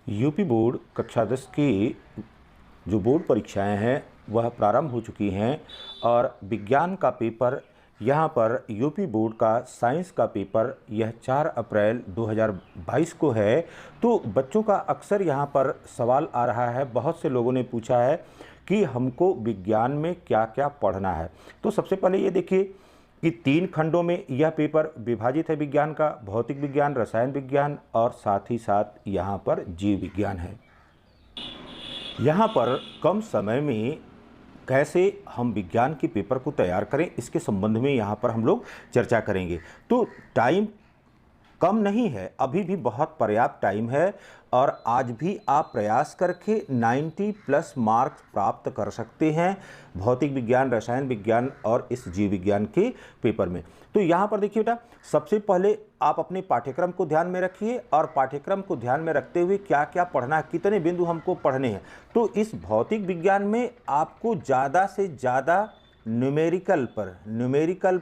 UP board कक्षा 10 की जो बोर्ड परीक्षाएं हैं वह प्रारंभ हो चुकी हैं और विज्ञान का पेपर यहाँ पर यूपी बोर्ड का साइंस का पेपर यह 4 अप्रैल 2022 को है। तो बच्चों का अक्सर यहाँ पर सवाल आ रहा है, बहुत से लोगों ने पूछा है कि हमको विज्ञान में क्या क्या पढ़ना है। तो सबसे पहले ये देखिए कि 3 खंडों में यह पेपर विभाजित है विज्ञान का, भौतिक विज्ञान, रसायन विज्ञान और साथ ही साथ यहाँ पर जीव विज्ञान है। यहाँ पर कम समय में कैसे हम विज्ञान के पेपर को तैयार करें, इसके संबंध में यहाँ पर हम लोग चर्चा करेंगे। तो टाइम कम नहीं है, अभी भी बहुत पर्याप्त टाइम है और आज भी आप प्रयास करके 90+ मार्क्स प्राप्त कर सकते हैं भौतिक विज्ञान, रसायन विज्ञान और इस जीव विज्ञान के पेपर में। तो यहाँ पर देखिए बेटा, सबसे पहले आप अपने पाठ्यक्रम को ध्यान में रखिए और पाठ्यक्रम को ध्यान में रखते हुए क्या क्या पढ़ना है, कितने बिंदु हमको पढ़ने हैं। तो इस भौतिक विज्ञान में आपको ज़्यादा से ज़्यादा न्यूमेरिकल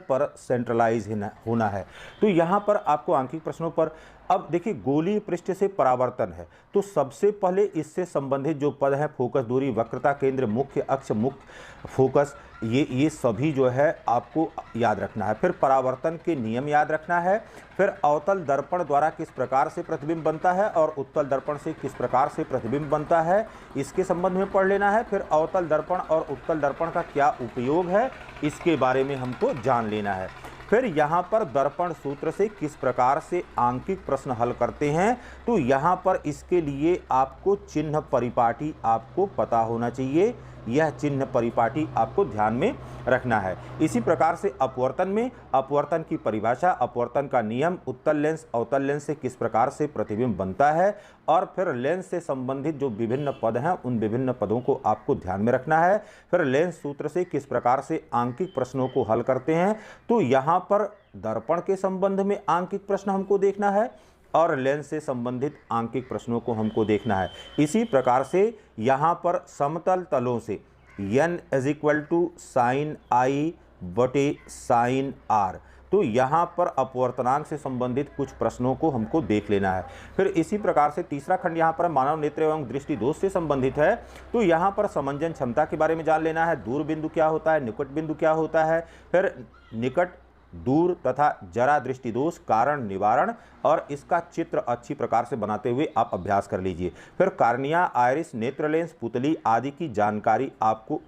पर सेंट्रलाइज होना है। तो यहाँ पर आपको आंकिक प्रश्नों पर, अब देखिए गोलीय पृष्ठ से परावर्तन है, तो सबसे पहले इससे संबंधित जो पद है, फोकस, दूरी, वक्रता, केंद्र, मुख्य अक्ष, मुख्य फोकस, ये सभी जो है आपको याद रखना है। फिर परावर्तन के नियम याद रखना है। फिर अवतल दर्पण द्वारा किस प्रकार से प्रतिबिंब बनता है और उत्तल दर्पण से किस प्रकार से प्रतिबिंब बनता है, इसके संबंध में पढ़ लेना है। फिर अवतल दर्पण और उत्तल दर्पण का क्या उपयोग है, इसके बारे में हमको जान लेना है। फिर यहाँ पर दर्पण सूत्र से किस प्रकार से आंकिक प्रश्न हल करते हैं, तो यहाँ पर इसके लिए आपको चिन्ह परिपाटी आपको पता होना चाहिए। यह चिन्ह परिपाटी आपको ध्यान में रखना है। इसी प्रकार से अपवर्तन में अपवर्तन की परिभाषा, अपवर्तन का नियम, उत्तल लेंस अवतल लेंस से किस प्रकार से प्रतिबिंब बनता है और फिर लेंस से संबंधित जो विभिन्न पद हैं उन विभिन्न पदों को आपको ध्यान में रखना है। फिर लेंस सूत्र से किस प्रकार से आंकिक प्रश्नों को हल करते हैं, तो यहाँ पर दर्पण के संबंध में आंकिक प्रश्न हमको देखना है और लेंस से संबंधित आंकिक प्रश्नों को हमको देखना है। इसी प्रकार से यहाँ पर समतल तलों से n = sin I बटे sin R, तो यहाँ पर अपवर्तनांक से संबंधित कुछ प्रश्नों को हमको देख लेना है। फिर इसी प्रकार से तीसरा खंड यहाँ पर मानव नेत्र एवं दृष्टि दोष से संबंधित है, तो यहाँ पर समंजन क्षमता के बारे में जान लेना है। दूर बिंदु क्या होता है, निकट बिंदु क्या होता है, फिर निकट, दूर तथा जरा दृष्टि दोष, कारण, निवारण और इसका चित्र अच्छी प्रकार से बनाते हुए आप अभ्यास कर लीजिए। फिर कार्निया, आइरिस, नेत्र लेंस, पुतली आदि की जानकारी आपको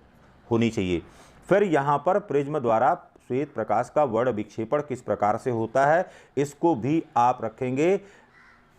होनी चाहिए। फिर यहाँ पर प्रिज्म द्वारा श्वेत प्रकाश का वर्ण विक्षेपण किस प्रकार से होता है, इसको भी आप रखेंगे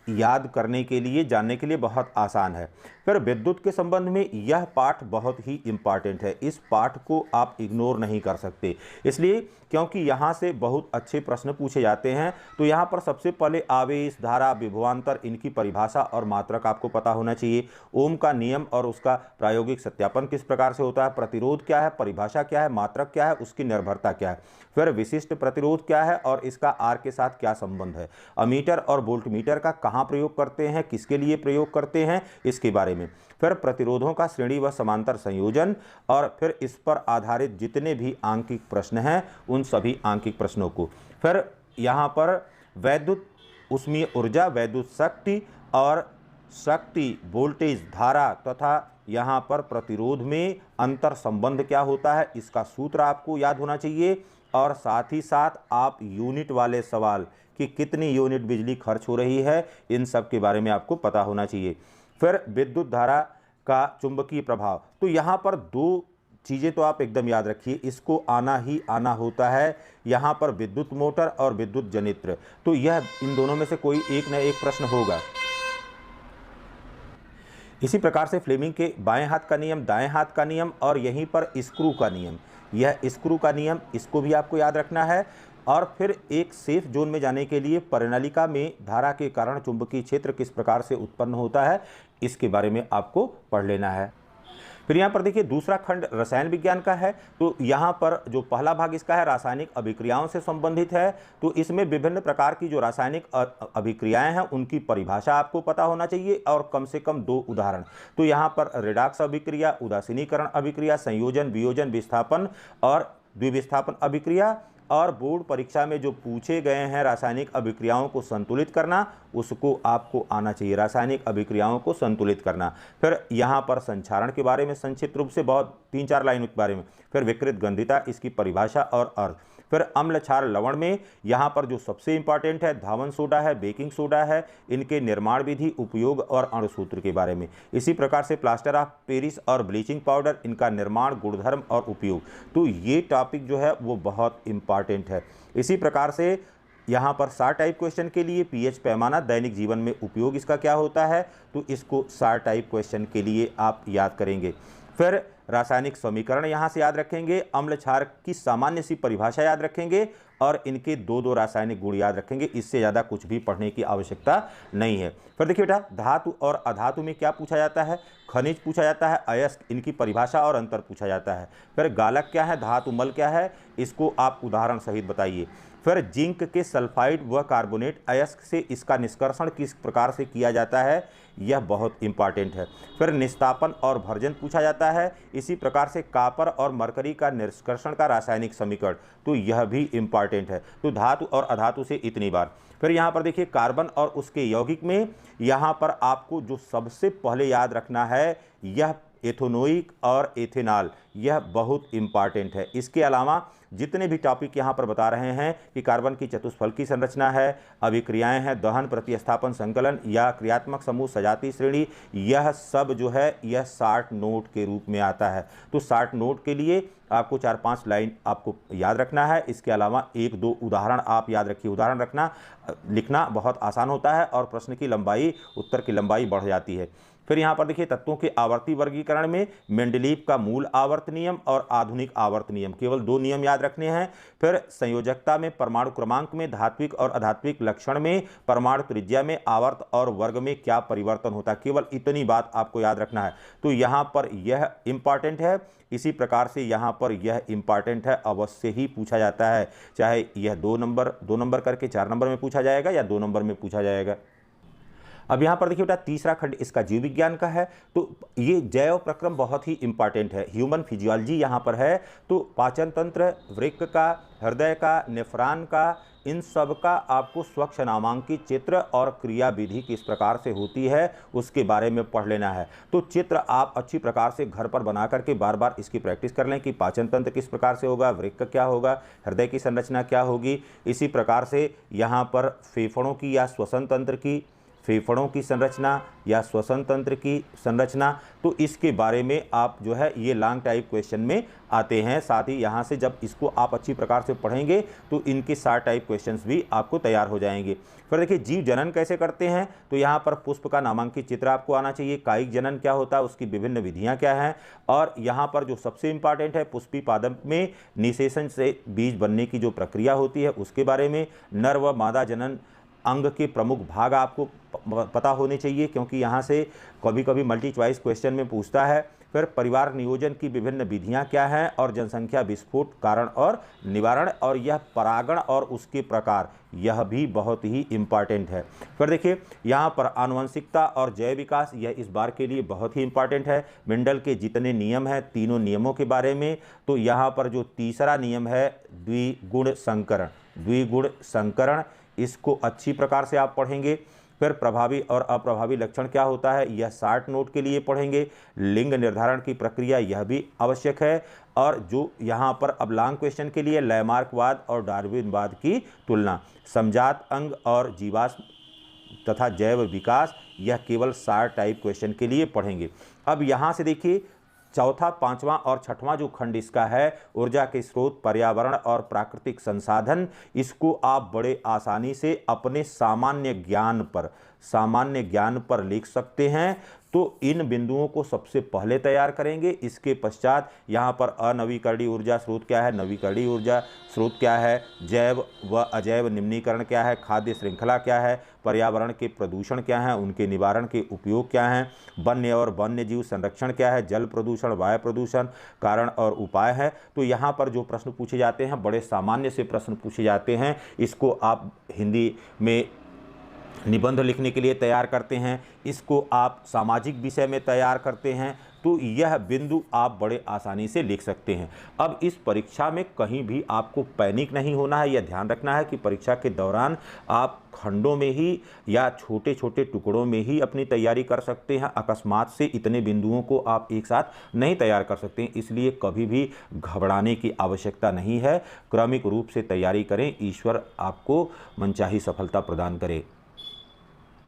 याद करने के लिए, जानने के लिए बहुत आसान है। फिर विद्युत के संबंध में यह पाठ बहुत ही इम्पॉर्टेंट है, इस पाठ को आप इग्नोर नहीं कर सकते, इसलिए क्योंकि यहाँ से बहुत अच्छे प्रश्न पूछे जाते हैं। तो यहाँ पर सबसे पहले आवेश, धारा, विभवांतर, इनकी परिभाषा और मात्रक आपको पता होना चाहिए। ओम का नियम और उसका प्रायोगिक सत्यापन किस प्रकार से होता है, प्रतिरोध क्या है, परिभाषा क्या है, मात्रक क्या है, उसकी निर्भरता क्या है, फिर विशिष्ट प्रतिरोध क्या है और इसका आर के साथ क्या संबंध है, अमीटर और वोल्टमीटर का कहाँ प्रयोग करते हैं, किसके लिए प्रयोग करते हैं, इसके बारे में। फिर प्रतिरोधों का श्रेणी व समांतर संयोजन और फिर इस पर आधारित जितने भी आंकिक प्रश्न हैं उन सभी आंकिक प्रश्नों को। फिर यहाँ पर वैद्युत ऊष्मीय ऊर्जा, वैद्युत शक्ति और शक्ति, वोल्टेज, धारा तथा यहाँ पर प्रतिरोध में अंतर संबंध क्या होता है, इसका सूत्र आपको याद होना चाहिए। और साथ ही साथ आप यूनिट वाले सवाल कि कितनी यूनिट बिजली खर्च हो रही है, इन सब के बारे में आपको पता होना चाहिए। फिर विद्युत धारा का चुंबकीय प्रभाव, तो यहाँ पर 2 चीज़ें तो आप एकदम याद रखिए, इसको आना ही आना होता है। यहाँ पर विद्युत मोटर और विद्युत जनित्र, तो यह इन दोनों में से कोई एक न एक प्रश्न होगा। इसी प्रकार से फ्लेमिंग के बाएं हाथ का नियम, दाएं हाथ का नियम और यहीं पर स्क्रू का नियम, यह स्क्रू का नियम, इसको भी आपको याद रखना है। और फिर एक सेफ जोन में जाने के लिए परिनलिका में धारा के कारण चुंबकीय क्षेत्र किस प्रकार से उत्पन्न होता है, इसके बारे में आपको पढ़ लेना है। फिर यहाँ पर देखिए दूसरा खंड रसायन विज्ञान का है, तो यहाँ पर जो पहला भाग इसका है रासायनिक अभिक्रियाओं से संबंधित है। तो इसमें विभिन्न प्रकार की जो रासायनिक अभिक्रियाएं हैं उनकी परिभाषा आपको पता होना चाहिए और कम से कम 2 उदाहरण। तो यहाँ पर रेडॉक्स अभिक्रिया, उदासीनीकरण अभिक्रिया, संयोजन, वियोजन, विस्थापन और द्विविस्थापन अभिक्रिया और बोर्ड परीक्षा में जो पूछे गए हैं रासायनिक अभिक्रियाओं को संतुलित करना, उसको आपको आना चाहिए, रासायनिक अभिक्रियाओं को संतुलित करना। फिर यहाँ पर संक्षारण के बारे में संक्षिप्त रूप से बहुत 3-4 लाइनों के बारे में, फिर विकृत गंधिता, इसकी परिभाषा और अर्थ, फिर अम्ल क्षार लवण में यहाँ पर जो सबसे इंपॉर्टेंट है धावन सोडा है, बेकिंग सोडा है, इनके निर्माण विधि, उपयोग और अणुसूत्र के बारे में। इसी प्रकार से प्लास्टर ऑफ पेरिस और ब्लीचिंग पाउडर, इनका निर्माण, गुणधर्म और उपयोग। तो ये टॉपिक जो है वो बहुत इंपॉर्टेंट है। इसी प्रकार से यहाँ पर 60 टाइप क्वेश्चन के लिए पीएच पैमाना, दैनिक जीवन में उपयोग इसका क्या होता है, तो इसको 60 टाइप क्वेश्चन के लिए आप याद करेंगे। फिर रासायनिक समीकरण यहाँ से याद रखेंगे, अम्ल क्षार की सामान्य सी परिभाषा याद रखेंगे और इनके 2-2 रासायनिक गुण याद रखेंगे। इससे ज़्यादा कुछ भी पढ़ने की आवश्यकता नहीं है। फिर देखिए बेटा, धातु और अधातु में क्या पूछा जाता है, खनिज पूछा जाता है, अयस्क, इनकी परिभाषा और अंतर पूछा जाता है। फिर गालक क्या है, धातु मल क्या है, इसको आप उदाहरण सहित बताइए। फिर जिंक के सल्फाइड व कार्बोनेट अयस्क से इसका निष्कर्षण किस प्रकार से किया जाता है, यह बहुत इंपॉर्टेंट है। फिर निस्तापन और भर्जन पूछा जाता है। इसी प्रकार से कापर और मरकरी का निष्कर्षण का रासायनिक समीकरण, तो यह भी इंपॉर्टेंट है। तो धातु और अधातु से इतनी बार। फिर यहाँ पर देखिए कार्बन और उसके यौगिक में यहाँ पर आपको जो सबसे पहले याद रखना है, यह एथेनोइक और एथेनॉल, यह बहुत इंपॉर्टेंट है। इसके अलावा जितने भी टॉपिक यहाँ पर बता रहे हैं कि कार्बन की चतुष्फल की संरचना है, अभिक्रियाएं हैं, दहन, प्रतिस्थापन, संकलन या क्रियात्मक समूह, सजातीय श्रेणी, यह सब जो है यह 60 नोट के रूप में आता है। तो 60 नोट के लिए आपको 4-5 लाइन आपको याद रखना है। इसके अलावा 1-2 उदाहरण आप याद रखिए। उदाहरण रखना, लिखना बहुत आसान होता है और प्रश्न की लंबाई, उत्तर की लंबाई बढ़ जाती है। फिर यहाँ पर देखिए तत्वों के आवर्ती वर्गीकरण में मेंडलीव का मूल आवर्त नियम और आधुनिक आवर्त नियम, केवल 2 नियम याद रखने हैं। फिर संयोजकता में, परमाणु क्रमांक में, धात्विक और अधात्विक लक्षण में, परमाणु त्रिज्या में, आवर्त और वर्ग में क्या परिवर्तन होता है, केवल इतनी बात आपको याद रखना है। तो यहाँ पर यह इंपॉर्टेंट है। इसी प्रकार से यहाँ पर यह इंपॉर्टेंट है, अवश्य ही पूछा जाता है, चाहे यह 2 नंबर करके 4 नंबर में पूछा जाएगा या 2 नंबर में पूछा जाएगा। अब यहाँ पर देखिए बेटा, तीसरा खंड इसका जीव विज्ञान का है। तो ये जैव प्रक्रम बहुत ही इंपॉर्टेंट है, ह्यूमन फिजियोलॉजी यहाँ पर है। तो पाचन तंत्र, वृक्क का, हृदय का, नेफ्रॉन का, इन सब का आपको स्वच्छ नामांकित चित्र और क्रिया विधि किस प्रकार से होती है उसके बारे में पढ़ लेना है। तो चित्र आप अच्छी प्रकार से घर पर बना करके बार बार इसकी प्रैक्टिस कर लें कि पाचन तंत्र किस प्रकार से होगा, वृक्क क्या होगा, हृदय की संरचना क्या होगी। इसी प्रकार से यहाँ पर फेफड़ों की या श्वसन तंत्र की, फेफड़ों की संरचना या श्वसन तंत्र की संरचना, तो इसके बारे में आप जो है ये लॉन्ग टाइप क्वेश्चन में आते हैं। साथ ही यहाँ से जब इसको आप अच्छी प्रकार से पढ़ेंगे तो इनके 60 टाइप क्वेश्चंस भी आपको तैयार हो जाएंगे। फिर देखिए जीव जनन कैसे करते हैं, तो यहाँ पर पुष्प का नामांकित चित्र आपको आना चाहिए। कायिक जनन क्या होता है, उसकी विभिन्न विधियाँ क्या हैं, और यहाँ पर जो सबसे इंपॉर्टेंट है पुष्पी पादप में निषेचन से बीज बनने की जो प्रक्रिया होती है उसके बारे में। नर व मादा जनन अंग के प्रमुख भाग आपको पता होने चाहिए, क्योंकि यहाँ से कभी कभी मल्टी चॉइस क्वेश्चन में पूछता है। फिर परिवार नियोजन की विभिन्न विधियाँ क्या हैं, और जनसंख्या विस्फोट, कारण और निवारण, और यह परागण और उसके प्रकार, यह भी बहुत ही इंपॉर्टेंट है। फिर देखिए यहाँ पर आनुवंशिकता और जैव विकास, यह इस बार के लिए बहुत ही इंपॉर्टेंट है। मेंडल के जितने नियम हैं, तीनों नियमों के बारे में। तो यहाँ पर जो तीसरा नियम है द्विगुण संकरण, द्विगुण संकरण, इसको अच्छी प्रकार से आप पढ़ेंगे। फिर प्रभावी और अप्रभावी लक्षण क्या होता है, यह 60 नोट के लिए पढ़ेंगे। लिंग निर्धारण की प्रक्रिया, यह भी आवश्यक है। और जो यहाँ पर अब लॉन्ग क्वेश्चन के लिए लैमार्कवाद और डार्विनवाद की तुलना, समजात अंग और जीवाश्म तथा जैव विकास, यह केवल 60 टाइप क्वेश्चन के लिए पढ़ेंगे। अब यहाँ से देखिए चौथा, पांचवा और छठवां जो खंड इसका है, ऊर्जा के स्रोत, पर्यावरण और प्राकृतिक संसाधन, इसको आप बड़े आसानी से अपने सामान्य ज्ञान पर लिख सकते हैं। तो इन बिंदुओं को सबसे पहले तैयार करेंगे। इसके पश्चात यहाँ पर अनवीकरणीय ऊर्जा स्रोत क्या है, नवीकरणीय ऊर्जा स्रोत क्या है, जैव व अजैव निम्नीकरण क्या है, खाद्य श्रृंखला क्या है, पर्यावरण के प्रदूषण क्या हैं, उनके निवारण के उपाय क्या हैं, वन्य और वन्य जीव संरक्षण क्या है, जल प्रदूषण, वायु प्रदूषण, कारण और उपाय है। तो यहाँ पर जो प्रश्न पूछे जाते हैं, बड़े सामान्य से प्रश्न पूछे जाते हैं। इसको आप हिंदी में निबंध लिखने के लिए तैयार करते हैं, इसको आप सामाजिक विषय में तैयार करते हैं, तो यह बिंदु आप बड़े आसानी से लिख सकते हैं। अब इस परीक्षा में कहीं भी आपको पैनिक नहीं होना है, यह ध्यान रखना है कि परीक्षा के दौरान आप खंडों में ही या छोटे छोटे टुकड़ों में ही अपनी तैयारी कर सकते हैं। अकस्मात से इतने बिंदुओं को आप एक साथ नहीं तैयार कर सकते हैं, इसलिए कभी भी घबराने की आवश्यकता नहीं है। क्रमिक रूप से तैयारी करें, ईश्वर आपको मनचाही सफलता प्रदान करे।